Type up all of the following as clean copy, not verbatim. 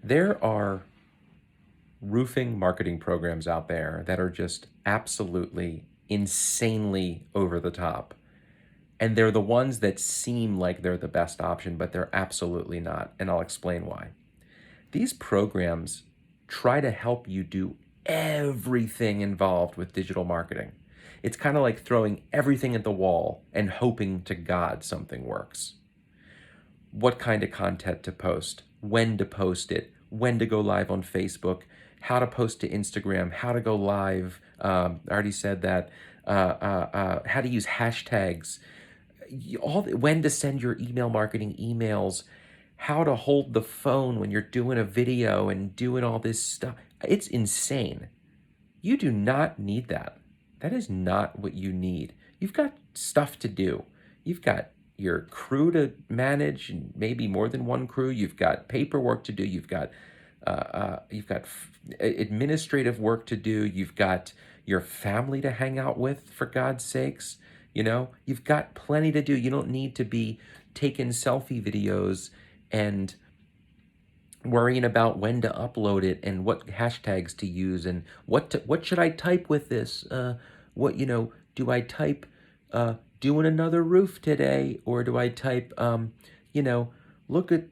There are roofing marketing programs out there that are just absolutely insanely over the top. And they're the ones that seem like they're the best option, but they're absolutely not. And I'll explain why. These programs try to help you do everything involved with digital marketing. It's kind of like throwing everything at the wall and hoping to God something works. What kind of content to post, when to post it, when to go live on Facebook, how to post to Instagram, how to go live. I already said that. How to use hashtags, when to send your email marketing emails, how to hold the phone when you're doing a video and doing all this stuff. It's insane. You do not need that. That is not what you need. You've got stuff to do. You've got your crew to manage, and maybe more than one crew. You've got paperwork to do. You've got administrative work to do. You've got your family to hang out with, for God's sakes. You've got plenty to do. You don't need to be taking selfie videos and worrying about when to upload it and what hashtags to use and what should I type with this? Do I type doing another roof today, or do I type you know, look at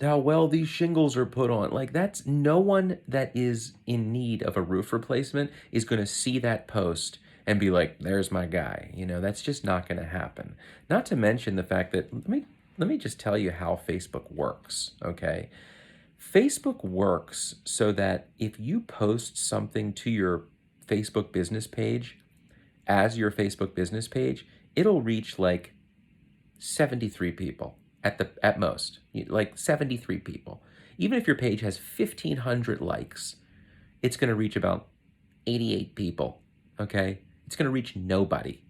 how well these shingles are put on? Like, that's no one that is in need of a roof replacement is going to see that post and be like, "There's my guy." That's just not going to happen. Not to mention the fact that let me just tell you how Facebook works, okay? Facebook works so that if you post something to your Facebook business page as your Facebook business page, it'll reach like 73 people at most, like 73 people. Even if your page has 1,500 likes, it's going to reach about 88 people, okay? It's going to reach nobody,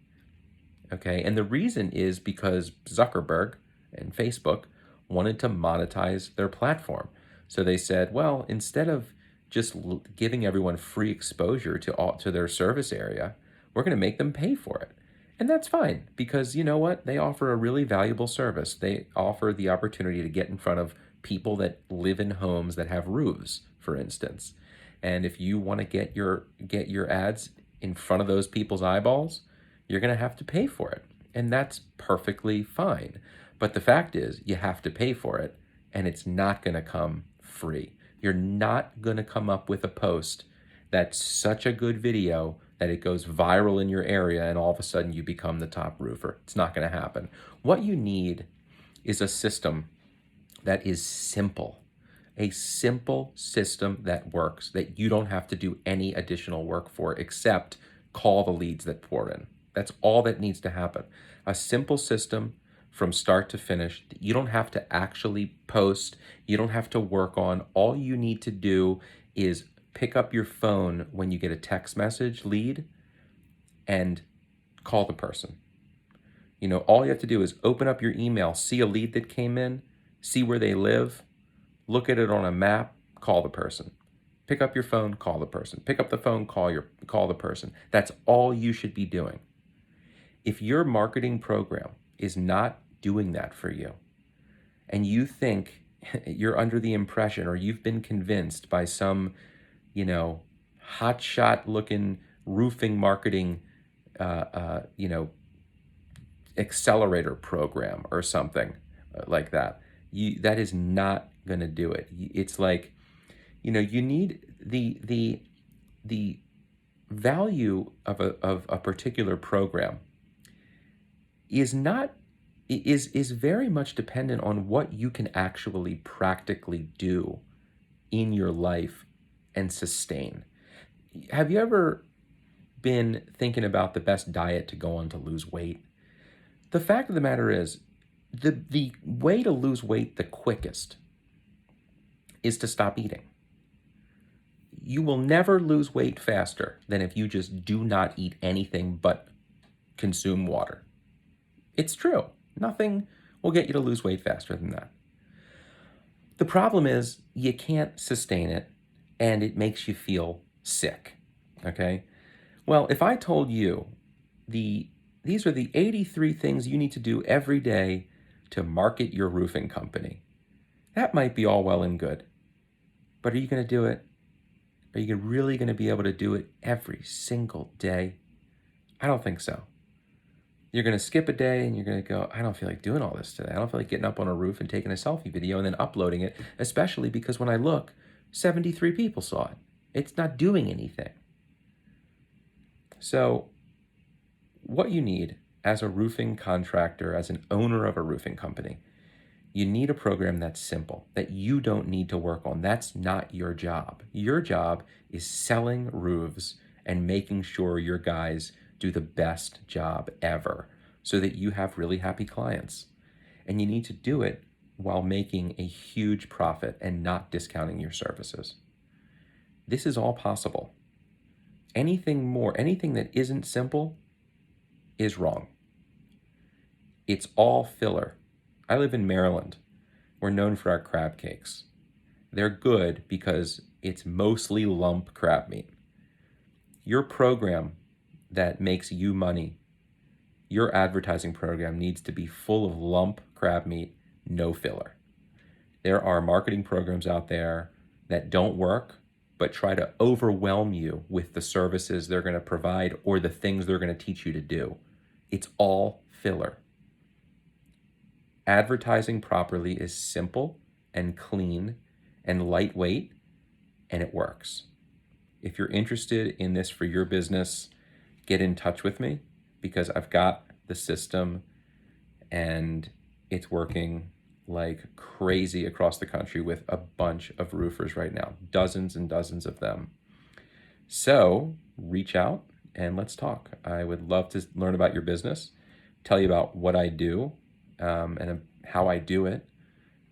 okay? And the reason is because Zuckerberg and Facebook wanted to monetize their platform. So they said, well, instead of just giving everyone free exposure to their service area, we're going to make them pay for it. And that's fine, because you know what? They offer a really valuable service. They offer the opportunity to get in front of people that live in homes that have roofs, for instance. And if you want to get your ads in front of those people's eyeballs, you're going to have to pay for it. And that's perfectly fine. But the fact is, you have to pay for it, and it's not going to come free. You're not going to come up with a post that's such a good video that it goes viral in your area and all of a sudden you become the top roofer. It's not going to happen. What you need is a system that is simple, a simple system that works, that you don't have to do any additional work for except call the leads that pour in. That's all that needs to happen. A simple system from start to finish. You don't have to actually post. You don't have to work on. All you need to do is pick up your phone when you get a text message lead and call the person. All you have to do is open up your email, see a lead that came in, see where they live, look at it on a map, call the person. Pick up your phone, call the person. Pick up the phone, call the person. That's all you should be doing. If your marketing program is not doing that for you, and you think you're under the impression, or you've been convinced by some, hotshot looking roofing marketing, accelerator program or something like that, that is not going to do it. It's like, you need the value of a particular program is very much dependent on what you can actually practically do in your life and sustain. Have you ever been thinking about the best diet to go on to lose weight? The fact of the matter is, the way to lose weight the quickest is to stop eating. You will never lose weight faster than if you just do not eat anything but consume water. It's true. Nothing will get you to lose weight faster than that. The problem is you can't sustain it, and it makes you feel sick, okay? Well, if I told you these are the 83 things you need to do every day to market your roofing company, that might be all well and good. But are you going to do it? Are you really going to be able to do it every single day? I don't think so. You're going to skip a day and you're going to go, I don't feel like doing all this today. I don't feel like getting up on a roof and taking a selfie video and then uploading it, especially because when I look, 73 people saw it. It's not doing anything. So what you need as a roofing contractor, as an owner of a roofing company, you need a program that's simple, that you don't need to work on. That's not your job. Your job is selling roofs and making sure your guys do the best job ever so that you have really happy clients. And you need to do it while making a huge profit and not discounting your services. This is all possible. Anything more, anything that isn't simple is wrong. It's all filler. I live in Maryland. We're known for our crab cakes. They're good because it's mostly lump crab meat. Your program that makes you money, your advertising program needs to be full of lump crab meat, no filler. There are marketing programs out there that don't work, but try to overwhelm you with the services they're going to provide or the things they're going to teach you to do. It's all filler. Advertising properly is simple and clean and lightweight, and it works. If you're interested in this for your business, get in touch with me because I've got the system and it's working like crazy across the country with a bunch of roofers right now, dozens and dozens of them. So reach out and let's talk. I would love to learn about your business, tell you about what I do, and how I do it,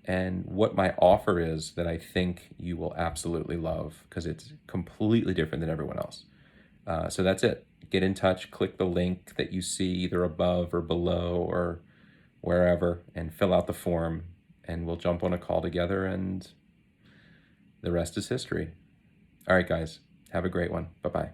and what my offer is that I think you will absolutely love because it's completely different than everyone else. So that's it. Get in touch, click the link that you see either above or below or wherever, and fill out the form, and we'll jump on a call together, and the rest is history. All right, guys, have a great one. Bye-bye.